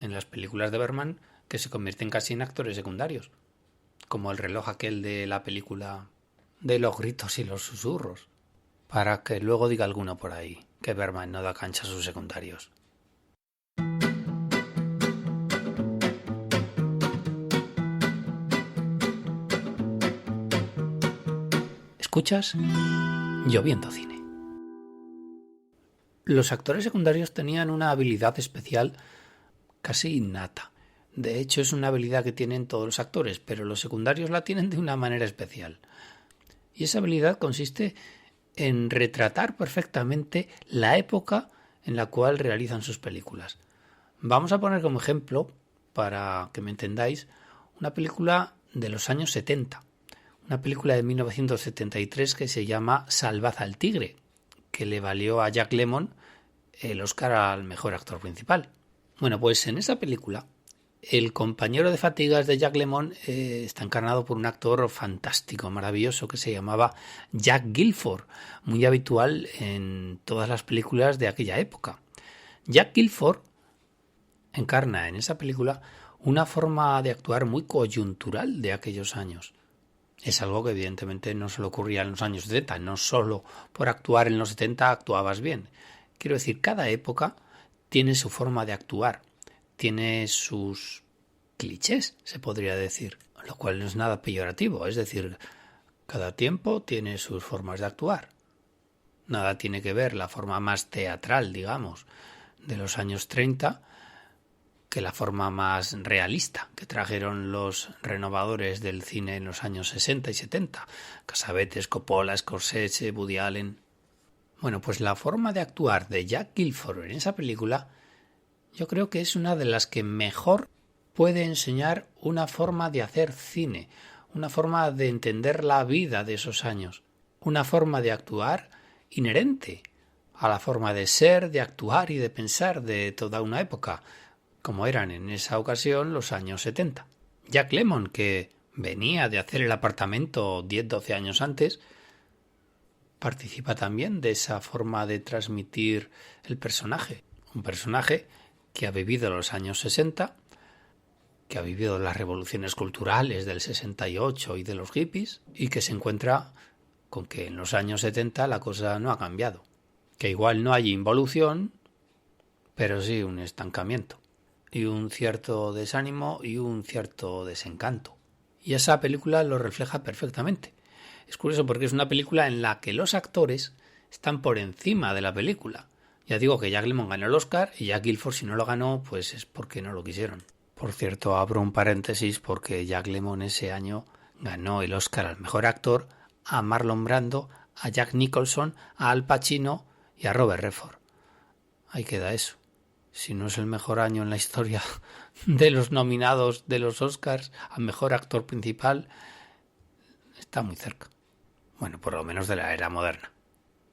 en las películas de Bergman que se convierten casi en actores secundarios, como el reloj aquel de la película de los gritos y los susurros, para que luego diga alguno por ahí que Bergman no da cancha a sus secundarios. ¿Escuchas? Lloviendo cine. Los actores secundarios tenían una habilidad especial casi innata. De hecho, es una habilidad que tienen todos los actores, pero los secundarios la tienen de una manera especial. Y esa habilidad consiste en retratar perfectamente la época en la cual realizan sus películas. Vamos a poner como ejemplo, para que me entendáis, una película de los años 70. Una película de 1973 que se llama Salvad al tigre, que le valió a Jack Lemmon el Oscar al mejor actor principal. Bueno, pues en esa película el compañero de fatigas de Jack Lemmon está encarnado por un actor fantástico, maravilloso, que se llamaba Jack Gilford, muy habitual en todas las películas de aquella época. Jack Gilford encarna en esa película una forma de actuar muy coyuntural de aquellos años. Es algo que evidentemente no se le ocurría en los años 70, no solo por actuar en los 70 actuabas bien. Quiero decir, cada época tiene su forma de actuar, tiene sus clichés, se podría decir, lo cual no es nada peyorativo, es decir, cada tiempo tiene sus formas de actuar. Nada tiene que ver la forma más teatral, digamos, de los años 30 que la forma más realista que trajeron los renovadores del cine en los años 60 y 70. Cassavetes, Coppola, Scorsese, Woody Allen. Bueno, pues la forma de actuar de Jack Gilford en esa película yo creo que es una de las que mejor puede enseñar una forma de hacer cine, una forma de entender la vida de esos años, una forma de actuar inherente a la forma de ser, de actuar y de pensar de toda una época, como eran en esa ocasión los años 70. Jack Lemmon, que venía de hacer El apartamento 10-12 años antes, participa también de esa forma de transmitir el personaje. Un personaje que ha vivido los años 60, que ha vivido las revoluciones culturales del 68 y de los hippies, y que se encuentra con que en los años 70 la cosa no ha cambiado. Que igual no hay involución, pero sí un estancamiento, y un cierto desánimo y un cierto desencanto. Y esa película lo refleja perfectamente. Es curioso porque es una película en la que los actores están por encima de la película. Ya digo que Jack Lemmon ganó el Oscar y Jack Gilford, si no lo ganó, pues es porque no lo quisieron. Por cierto, abro un paréntesis porque Jack Lemmon ese año ganó el Oscar al mejor actor a Marlon Brando, a Jack Nicholson, a Al Pacino y a Robert Redford. Ahí queda eso. Si no es el mejor año en la historia de los nominados de los Oscars a mejor actor principal, está muy cerca. Bueno, por lo menos de la era moderna.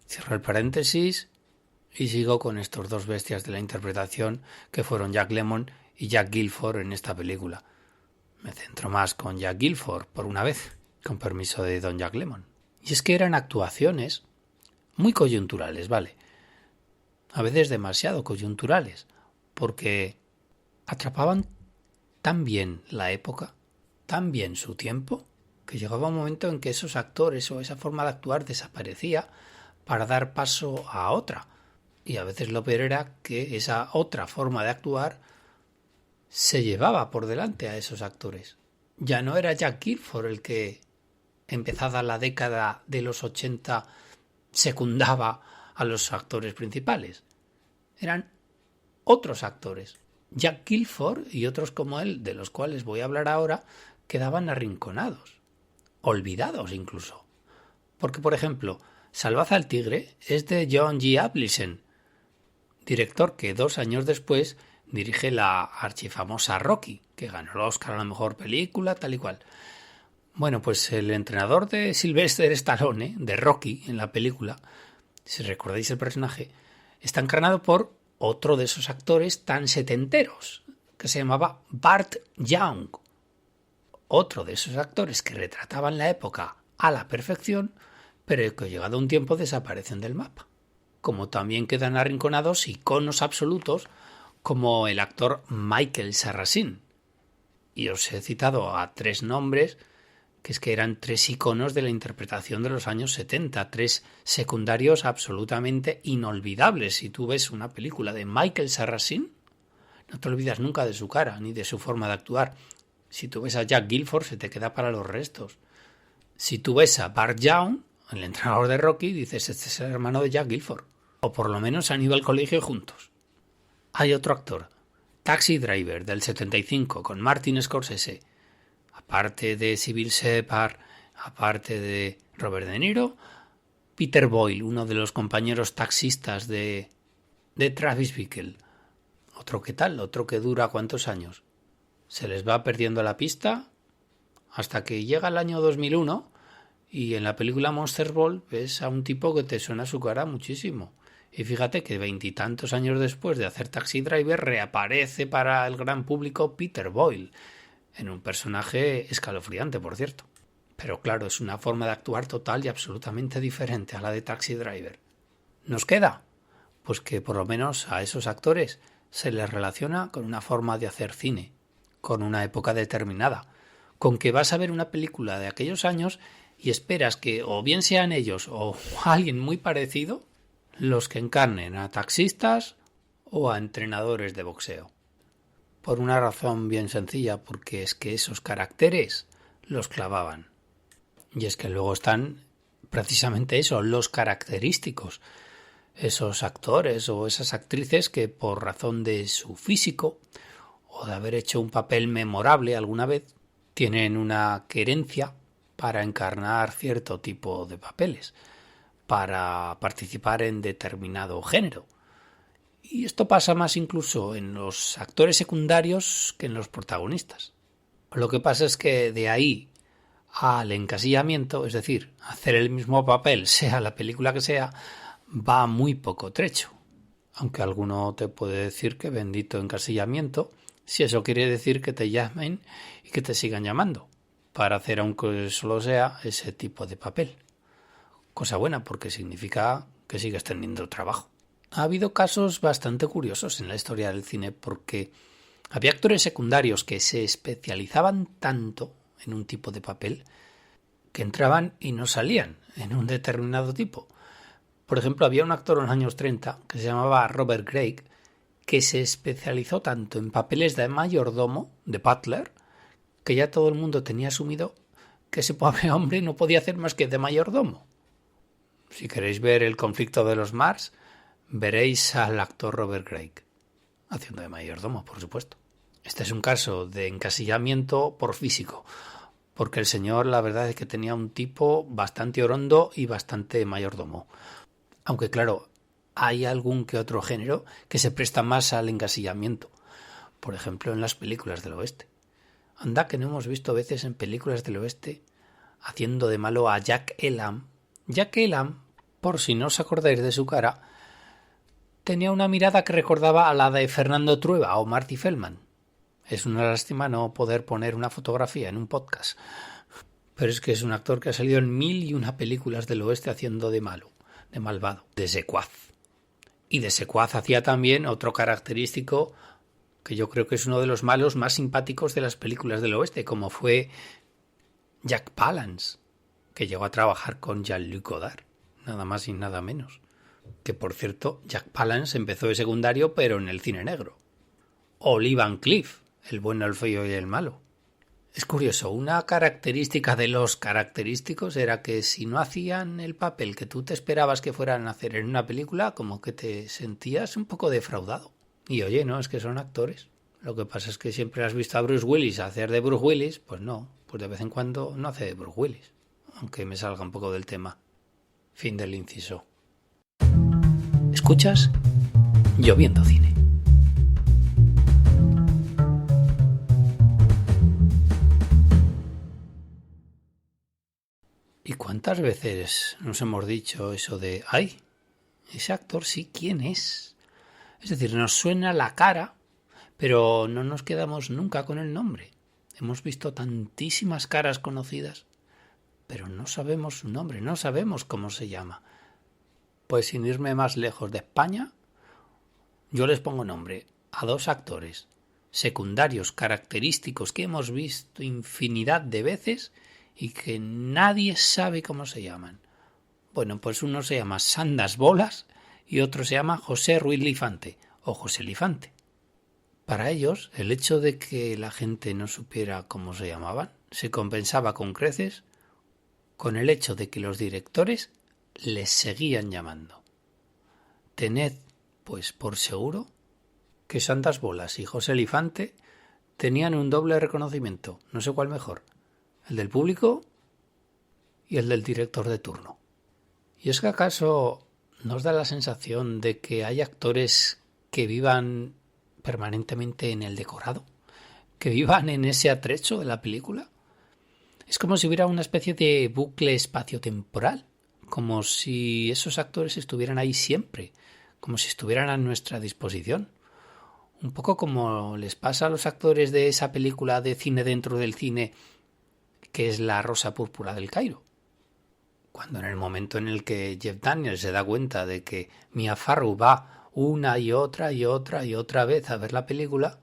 Cierro el paréntesis y sigo con estos dos bestias de la interpretación que fueron Jack Lemmon y Jack Gilford en esta película. Me centro más con Jack Gilford por una vez, con permiso de don Jack Lemmon. Y es que eran actuaciones muy coyunturales, ¿vale? A veces demasiado coyunturales, porque atrapaban tan bien la época, tan bien su tiempo, que llegaba un momento en que esos actores o esa forma de actuar desaparecía para dar paso a otra. Y a veces lo peor era que esa otra forma de actuar se llevaba por delante a esos actores. Ya no era Jack Gilford el que, empezada la década de los 80, secundaba a los actores principales. Eran otros actores. Jack Gilford y otros como él, de los cuales voy a hablar ahora, quedaban arrinconados, olvidados incluso. Porque, por ejemplo, Salvad al tigre es de John G. Avildsen, director que 2 años después dirige la archifamosa Rocky, que ganó el Oscar a la mejor película, tal y cual. Bueno, pues el entrenador de Sylvester Stallone, de Rocky, en la película, si recordáis el personaje, está encarnado por otro de esos actores tan setenteros, que se llamaba Burt Young. Otro de esos actores que retrataban la época a la perfección, pero que llegado un tiempo desaparecen del mapa. Como también quedan arrinconados iconos absolutos como el actor Michael Sarrazin. Y os he citado a 3 nombres que es que eran 3 iconos de la interpretación de los años 70, 3 secundarios absolutamente inolvidables. Si tú ves una película de Michael Sarrazin, no te olvidas nunca de su cara ni de su forma de actuar. Si tú ves a Jack Gilford, se te queda para los restos. Si tú ves a Bart Young, el entrenador de Rocky, dices, este es el hermano de Jack Gilford. O por lo menos han ido al colegio juntos. Hay otro actor, Taxi Driver, del 75, con Martin Scorsese. Aparte de Sybil Shepherd, aparte de Robert De Niro, Peter Boyle, uno de los compañeros taxistas de Travis Bickle. Otro que tal, otro que dura ¿cuántos años? Se les va perdiendo la pista hasta que llega el año 2001 y en la película Monsters Ball ves a un tipo que te suena su cara muchísimo. Y fíjate que 20 y tantos años después de hacer Taxi Driver reaparece para el gran público Peter Boyle, en un personaje escalofriante, por cierto. Pero claro, es una forma de actuar total y absolutamente diferente a la de Taxi Driver. ¿Nos queda? Pues que por lo menos a esos actores se les relaciona con una forma de hacer cine, con una época determinada, con que vas a ver una película de aquellos años y esperas que o bien sean ellos o alguien muy parecido los que encarnen a taxistas o a entrenadores de boxeo. Por una razón bien sencilla, porque es que esos caracteres los clavaban. Y es que luego están precisamente eso, los característicos, esos actores o esas actrices que por razón de su físico o de haber hecho un papel memorable alguna vez, tienen una querencia para encarnar cierto tipo de papeles, para participar en determinado género. Y esto pasa más incluso en los actores secundarios que en los protagonistas. Lo que pasa es que de ahí al encasillamiento, es decir, hacer el mismo papel, sea la película que sea, va muy poco trecho. Aunque alguno te puede decir que bendito encasillamiento, si eso quiere decir que te llamen y que te sigan llamando, para hacer aunque solo sea ese tipo de papel. Cosa buena porque significa que sigues teniendo trabajo. Ha habido casos bastante curiosos en la historia del cine porque había actores secundarios que se especializaban tanto en un tipo de papel que entraban y no salían en un determinado tipo. Por ejemplo, había un actor en los años 30 que se llamaba Robert Craig que se especializó tanto en papeles de mayordomo, de butler, que ya todo el mundo tenía asumido que ese pobre hombre no podía hacer más que de mayordomo. Si queréis ver El conflicto de los Mars, veréis al actor Robert Craig haciendo de mayordomo, por supuesto. Este es un caso de encasillamiento por físico, porque el señor la verdad es que tenía un tipo bastante orondo y bastante mayordomo. Aunque claro, hay algún que otro género que se presta más al encasillamiento. Por ejemplo, en las películas del oeste. Anda que no hemos visto veces en películas del oeste haciendo de malo a Jack Elam. Jack Elam, por si no os acordáis de su cara, tenía una mirada que recordaba a la de Fernando Trueba o Marty Feldman. Es una lástima no poder poner una fotografía en un podcast. Pero es que es un actor que ha salido en 1001 películas del oeste haciendo de malo, de malvado, de secuaz. Y de secuaz hacía también otro característico que yo creo que es uno de los malos más simpáticos de las películas del oeste, como fue Jack Palance, que llegó a trabajar con Jean-Luc Godard, nada más y nada menos. Que por cierto, Jack Palance empezó de secundario pero en el cine negro. O Lee Van Cleef, el bueno, el feo y el malo. Es curioso, una característica de los característicos era que si no hacían el papel que tú te esperabas que fueran a hacer en una película, como que te sentías un poco defraudado. Y oye, no, es que son actores. Lo que pasa es que siempre has visto a Bruce Willis hacer de Bruce Willis, pues no, pues de vez en cuando no hace de Bruce Willis. Aunque me salga un poco del tema. Fin del inciso. ¿Escuchas? Lloviendo Cine. ¿Y cuántas veces nos hemos dicho eso de ¡ay! Ese actor sí, ¿quién es? Es decir, nos suena la cara, pero no nos quedamos nunca con el nombre. Hemos visto tantísimas caras conocidas, pero no sabemos su nombre, no sabemos cómo se llama. Pues sin irme más lejos de España, yo les pongo nombre. a dos actores secundarios característicos que hemos visto infinidad de veces y que nadie sabe cómo se llaman. Bueno, pues uno se llama Sandas Bolas y otro se llama José Ruiz Lifante o José Lifante. Para ellos, el hecho de que la gente no supiera cómo se llamaban se compensaba con creces con el hecho de que los directores les seguían llamando. Tened, pues, por seguro que Sandas Bolas y José Lifante tenían un doble reconocimiento, no sé cuál mejor, el del público y el del director de turno. ¿Y es que acaso nos da la sensación de que hay actores que vivan permanentemente en el decorado? ¿Que vivan en ese atrecho de la película? Es como si hubiera una especie de bucle espaciotemporal, como si esos actores estuvieran ahí siempre, como si estuvieran a nuestra disposición. Un poco como les pasa a los actores de esa película de cine dentro del cine, que es La Rosa Púrpura del Cairo. Cuando en el momento en el que Jeff Daniels se da cuenta de que Mia Farrow va una y otra vez a ver la película,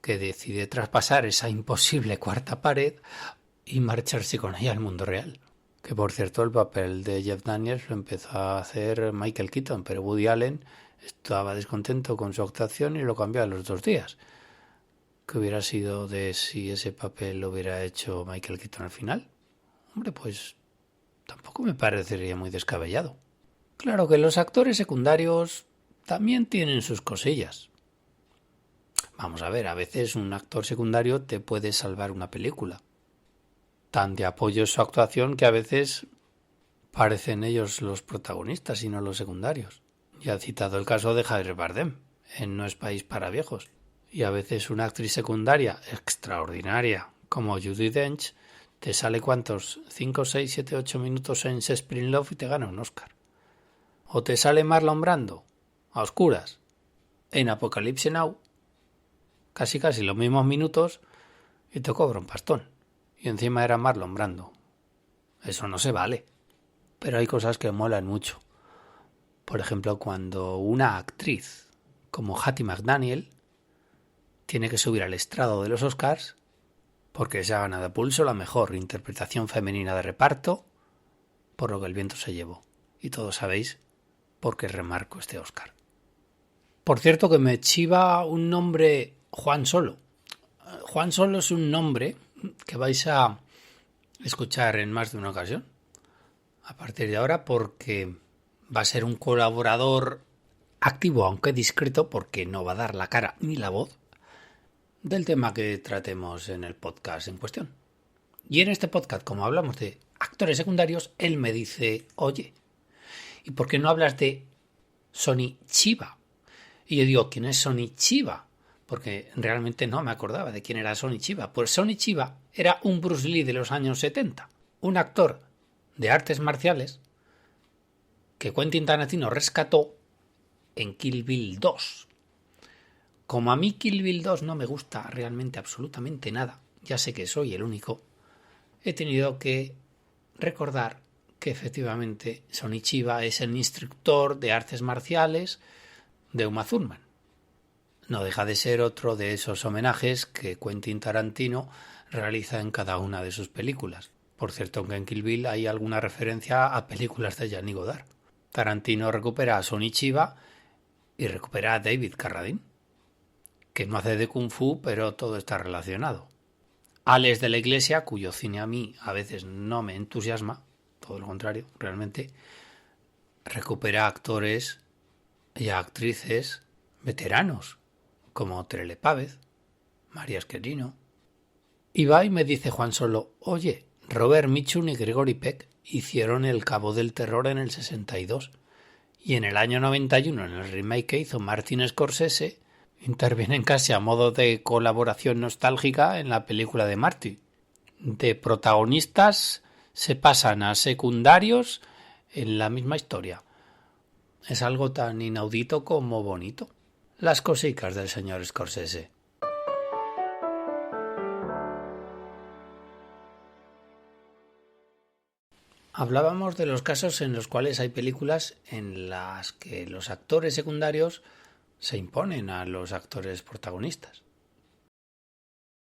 que decide traspasar esa imposible cuarta pared y marcharse con ella al mundo real. Que por cierto el papel de Jeff Daniels lo empezó a hacer Michael Keaton, pero Woody Allen estaba descontento con su actuación y lo cambió a los 2 días. ¿Qué hubiera sido de si ese papel lo hubiera hecho Michael Keaton al final? Hombre, pues tampoco me parecería muy descabellado. Claro que los actores secundarios también tienen sus cosillas. Vamos a ver, a veces un actor secundario te puede salvar una película. Tan de apoyo es su actuación que a veces parecen ellos los protagonistas y no los secundarios. Ya he citado el caso de Javier Bardem en No es país para viejos. Y a veces una actriz secundaria extraordinaria como Judi Dench te sale ¿cuántos? 5, 6, 7, 8 minutos en Shakespeare in Love y te gana un Oscar. O te sale Marlon Brando a oscuras en Apocalypse Now, casi los mismos minutos y te cobra un pastón. Y encima era Marlon Brando. Eso no se vale. Pero hay cosas que molan mucho. Por ejemplo, cuando una actriz como Hattie McDaniel tiene que subir al estrado de los Oscars porque se ha ganado a pulso la mejor interpretación femenina de reparto, por lo que el viento se llevó. Y todos sabéis por qué remarco este Oscar. Por cierto que me chiva un nombre Juan Solo. Juan Solo es un nombre que vais a escuchar en más de una ocasión a partir de ahora, porque va a ser un colaborador activo, aunque discreto, porque no va a dar la cara ni la voz del tema que tratemos en el podcast en cuestión. Y en este podcast, como hablamos de actores secundarios, él me dice, oye, ¿y por qué no hablas de Sonny Chiba? Y yo digo, ¿quién es Sonny Chiba? Porque realmente no me acordaba de quién era Sonny Chiba. Pues Sonny Chiba era un Bruce Lee de los años 70, un actor de artes marciales que Quentin Tarantino rescató en Kill Bill 2. Como a mí Kill Bill 2 no me gusta realmente absolutamente nada, ya sé que soy el único, he tenido que recordar que efectivamente Sonny Chiba es el instructor de artes marciales de Uma Thurman. No deja de ser otro de esos homenajes que Quentin Tarantino realiza en cada una de sus películas. Por cierto, que en Kill Bill hay alguna referencia a películas de Jean Godard. Tarantino recupera a Sonny Chiba y recupera a David Carradine, que no hace de Kung Fu, pero todo está relacionado. Alex de la Iglesia, cuyo cine a mí a veces no me entusiasma, todo lo contrario, realmente, recupera actores y actrices veteranos, como Terele Pávez, María Esquerino. Y va y me dice Juan Solo, oye, Robert Mitchum y Gregory Peck hicieron El Cabo del Terror en el 62 y en el año 91, en el remake que hizo Martin Scorsese, intervienen casi a modo de colaboración nostálgica en la película de Marty. De protagonistas se pasan a secundarios en la misma historia. Es algo tan inaudito como bonito. Las cosicas del señor Scorsese. Hablábamos de los casos en los cuales hay películas en las que los actores secundarios se imponen a los actores protagonistas.